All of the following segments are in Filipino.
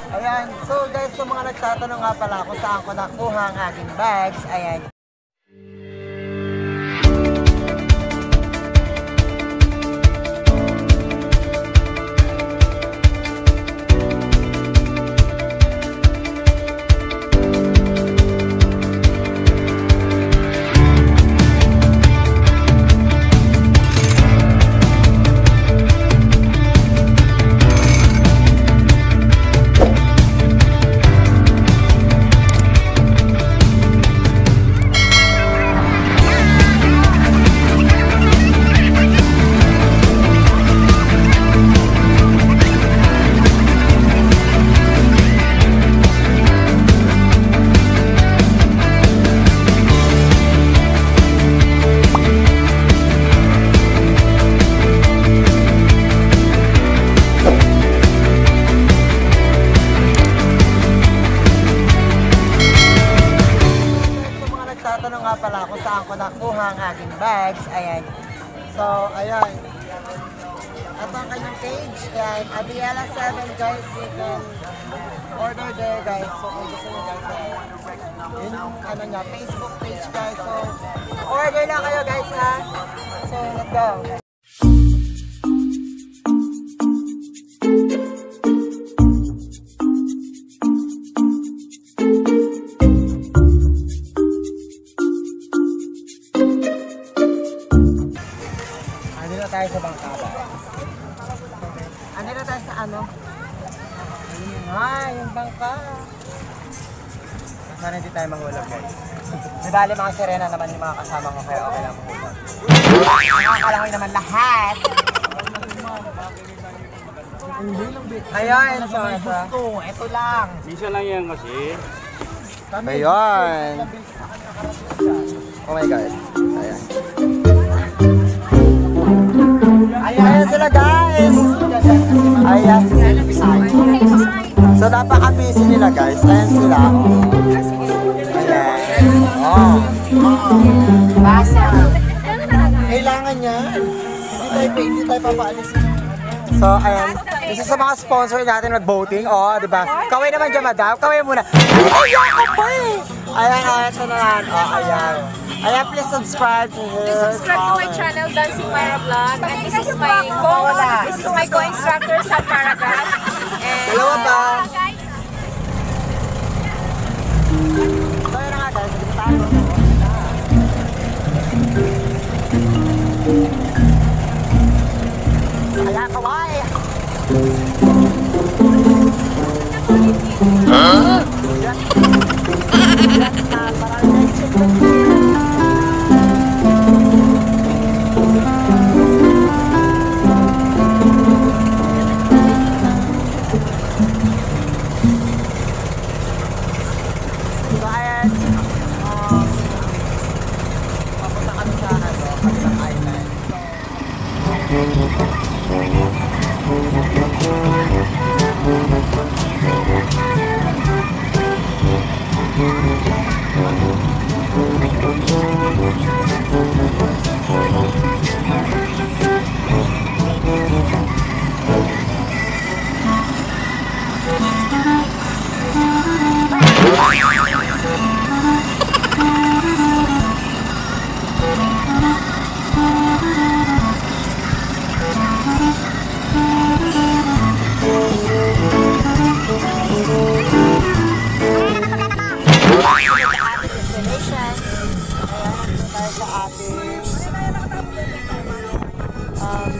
Ayan, so guys, sa mga nagtatanong nga pala kung saan ko nakuha ang aking bags, ayan. Tatanong nga pala kung saan ko nakuha ang aking bags, ayan. So, ayan. Ito ang kanyang page, ayan. Abiela7 guys, you can order there guys. So, kung gusto nyo guys, yun yung ano niya, Facebook page guys. So, order na kayo guys ha. So, let's go. Tayo sa bangkada. Ano na tayo sa ano? Ayun nga, yung bangka. Sana hindi tayo manghulog guys. Nabali mga sirena naman yung mga kasama ko kaya okay lang manghulog. Nakakalangoy naman lahat. Ayun, so ito lang. Bisa lang yan kasi. Ayun. Oh my God. Ayan. Ayan sila guys. Ayan. So napaka-busy nila guys. Ayan sila. Ayan. Oh. Basa. Kailangan yan. Hindi tayo papaalis. So ayan. Isa sa mga sponsor natin mag-voting. Oh, di ba? Kaway naman dyan madam. Kaway muna. Ay, ako pa eh. Ayan, ayan. Ito na lang. Oh, ayan. Ayan, please subscribe to her. Please subscribe to my channel, Dancing Myra Vlog. And this is my co-instructor sa Paragraph. And dalawa pa. So yun na nga guys, sige tayo. Ayan, kawai. Huh?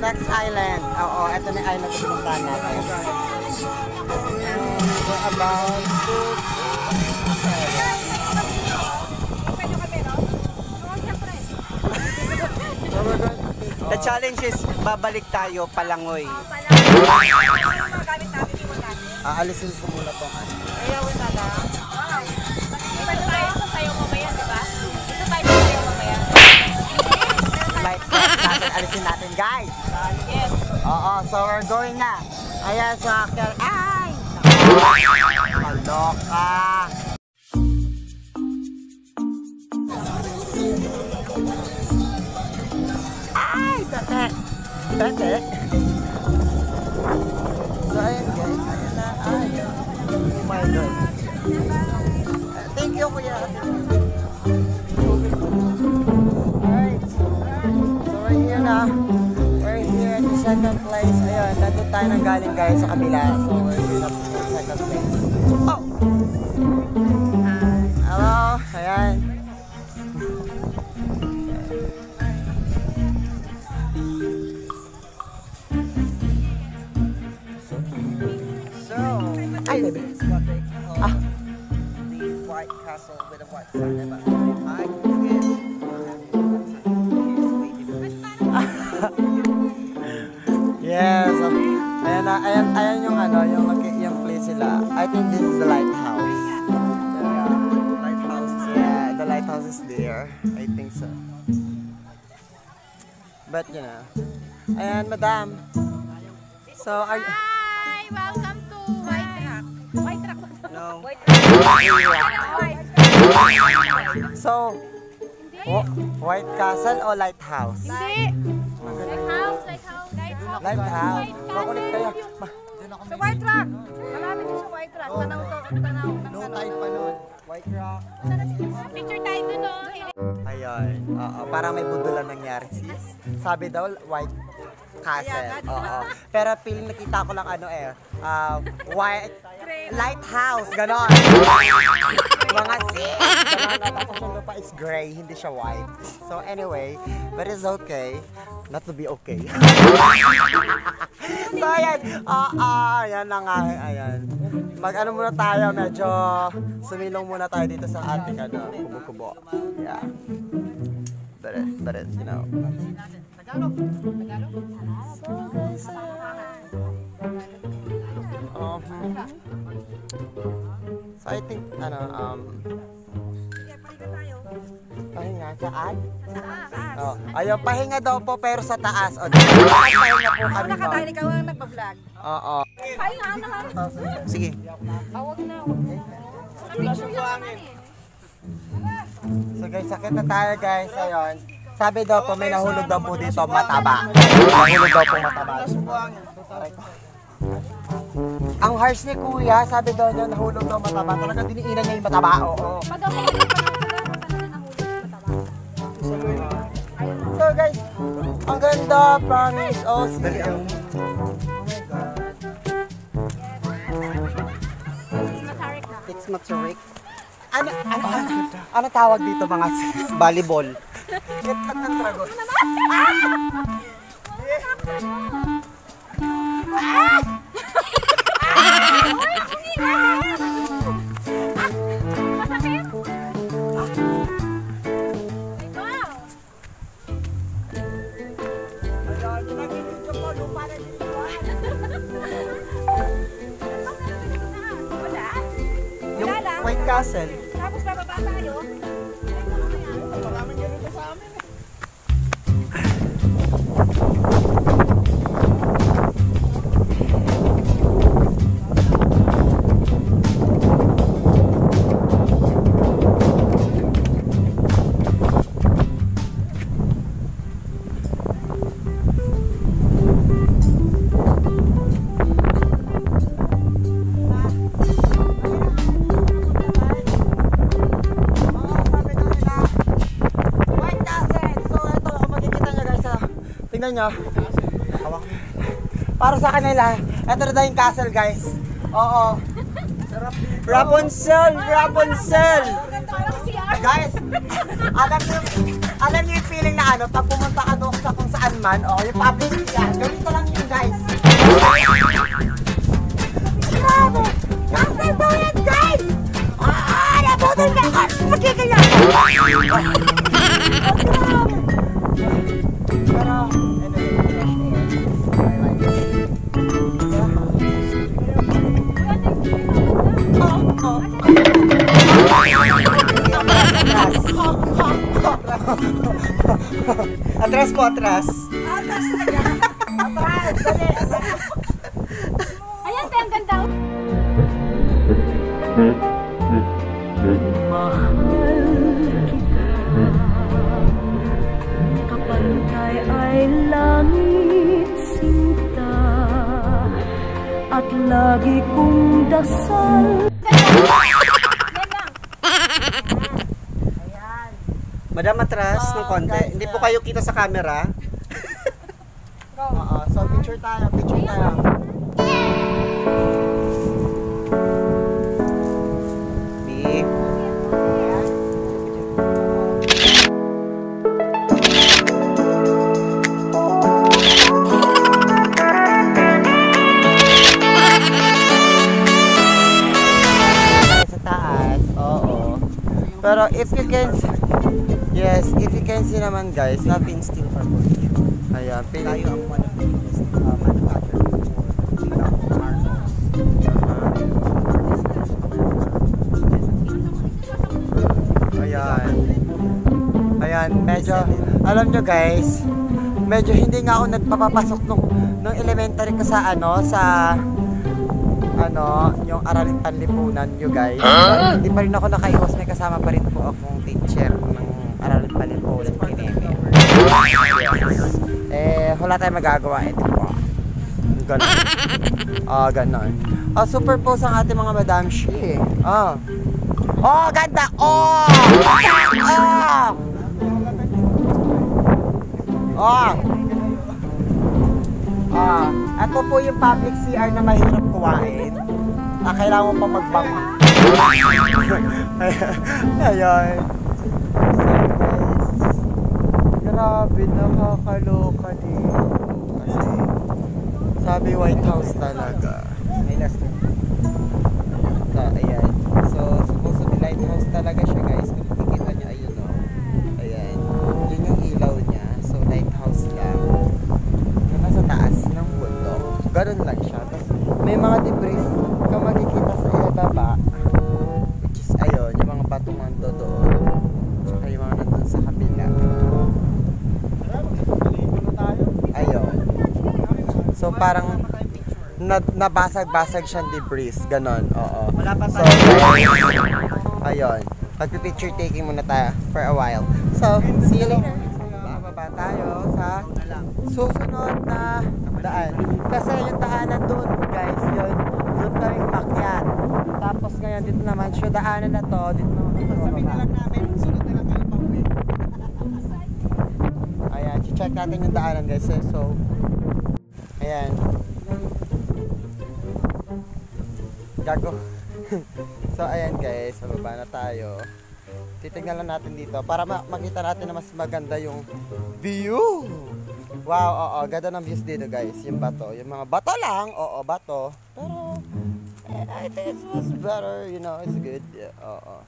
Next island. Oo, ito na yung island na pinuntahan natin. We're about The challenge is babalik tayo palangoy. Aalisin ko muna po. ayawin na lang. Iba tayo sa sayo mamaya, diba? Ito tayo sa sayo mamaya. Like, natin, alisin natin guys. Yes. Oo, so we're going na. Ayan, sa akin. Ay! Maloka! Ay! Tete! Tete! So ayun guys, ayun na. Ay! my God. Thank you, kuya. Alright. So, we're here na. We're here at the second place. Ayun, nandun tayo nang galing guys sa kabila. So, we're here na sa second place. Oh! Hello. Ayan. Ay, baby. The White Castle with a white sun. Yes. Ayan yung ano, yung place sila. I think this is the lighthouse. Yeah, the lighthouse is there. I think so. But you know. Ayan, madam. So, are you... Hi! Welcome to White Rock. White Rock. No. White Rock. So, White Castle o Lighthouse? Hindi. Lighthouse. Lighthouse. Makulit kayo. Sa White Rock. Malapit din sa White Rock. Tanaw to. Tanaw. No time pa nun. White Rock. Picture tayo dun, no? Ayun. Oo, parang may budulan nangyari sis. Sabi daw, White Castle. Oo. Pero feeling nakita ko lang ano white lighthouse, ganon. Mga sis. Ganon, tapos yung lupa is gray, hindi siya white. So anyway, but it's okay. Not to be okay. So ayan, ayan na nga, ayan. Mag-ano muna tayo, medyo sumilong muna tayo dito sa ating kubo-kubo. Yeah. But it, you know. So I think, pahinga, saan? Oh, ayaw, pahinga daw po pero sa taas. O, pahinga po kami. Nakatayin ikaw ang nagpa-vlog. Oo. Pahinga naman. Sige. Huwag na. Picture lang naman eh. So guys, sakit na tayo guys. Ayun. Sabi daw po, may nahulog daw po dito, mataba. Nahulog daw po mataba. Ang harsh ni kuya, sabi daw niya, nahulog daw mataba. Talaga diniinan niya yung mataba. Oo. So guys, ang ganda, promise. Oh, sige. Oh my God. It's Matarik. Ano tawag dito mga sis? Volleyball. Itlog ng dragon. Yung White Castle. Tapos bababa tayo. Maraming ganito sa amin. Tingnan nyo. Para sa kanila, ito na daw yung castle guys. Oo. Rapunzel! Rapunzel! Guys, alam niyo yung feeling na pag pumunta ka doon sa kung saan man, yung public yan, ganito lang yun guys. Grabe! Castle daw yan guys! Nabudol na ka! Magkikaya! Pero, atras po, atras. Atras, dali. Ayan, te, ang ganda. Kapantay ay langit sinta at lagi kong dasal Ayan. Madam, atras ng konti. guys, Hindi po kayo kita sa camera. Oo, so picture tayo, picture tayo. B. Sa taas, oo. Pero if you can, yes, if you can see naman guys, nothing still for portrait. Ayan, Tayo ang one of the biggest manufacturer for Marcos. Ayan. Ayan, medyo, alam nyo guys, medyo hindi nga ako nagpapapasok nung elementary ko sa yung Aralin Panlipunan nyo guys. Hindi pa rin ako nakaiwas, may kasama pa rin po akong teacher ng Aralin Panlipunan. Wala tayong magagawa, ito po. Ganon. Ganon. Super pose ang ating mga Madam Shi. Ganda! Ito po yung public CR na mahirap kuwain. Kailangan mo pa magbang. Ayan. Grabe, nakakaloka dito. Kasi, sabi White House talaga. May last na. So, ayan. So, supposed to be lighthouse talaga siya guys. Kung makikita nyo, ayun o. Ayan. Yun yung ilaw niya. So, lighthouse lang. Nasa taas ng bundok. Ganun lang siya. Tapos, may mga debris kung makikita sa ibaba. Which is, ayun, yung mga batong nando doon. Tsaka yung mga nandun sa kabila. Ayun. So, parang nabasag-basag siyang debris. Ganon, oo. So, ayun. Magpipicture taking muna tayo for a while. So, see you later. Bababa tayo sa susunod na daan. Kasi yung daanan doon, guys, yun. Doon kami pakyat. Tapos ngayon, dito naman siya. Daanan na to. Dito naman. Sabihin na lang namin, sunod na lang kayo pauwi. Ayan, check natin yung daanan, guys. So, ayan. Gago. So, ayan guys, bababa na tayo. Titignan lang natin dito para makita natin na mas maganda yung view. Wow, oo, ganda ng views dito guys. Yung bato, yung mga bato lang, oo, bato. Pero, I think it was better, you know, it's good. Yeah, oo.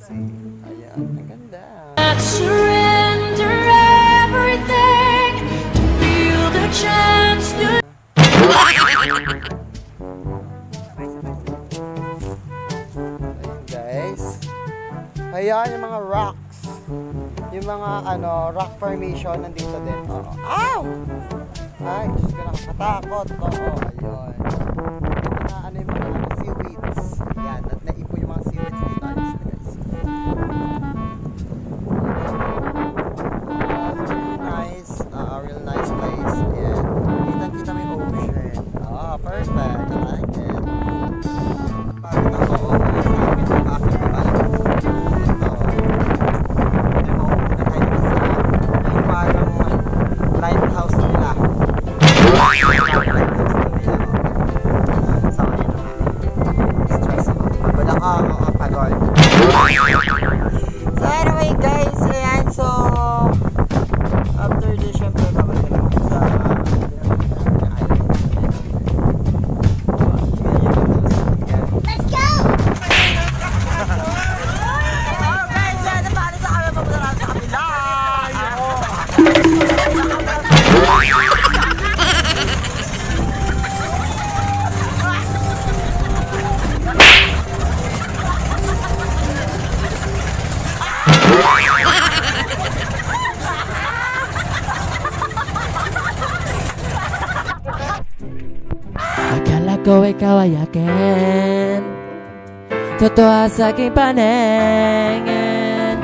See, ayan, ang ganda. Surrender everything to feel the chance to Ayan yung mga rocks. Yung mga rock formation nandito din. Oo. Ow! Ay, Diyos ko, nakakatakot. Oo, ayun. Ito na yung mga seaweeds. Ayan, at naipo yung mga seaweeds dito. Ayun sila guys. Nice. Real nice place. Ayan. Kita may ocean. Perfect. I like it. Pagod ako. Sa akin yung aking babae. Lighthouse nila. So anyway guys, ayan, so after this, syempre babalik na ako sa let's go! Oh guys, yan, napali sa kami papunta sa kabila. Akala ko ikaw ay akin, totoo sa aking paningin.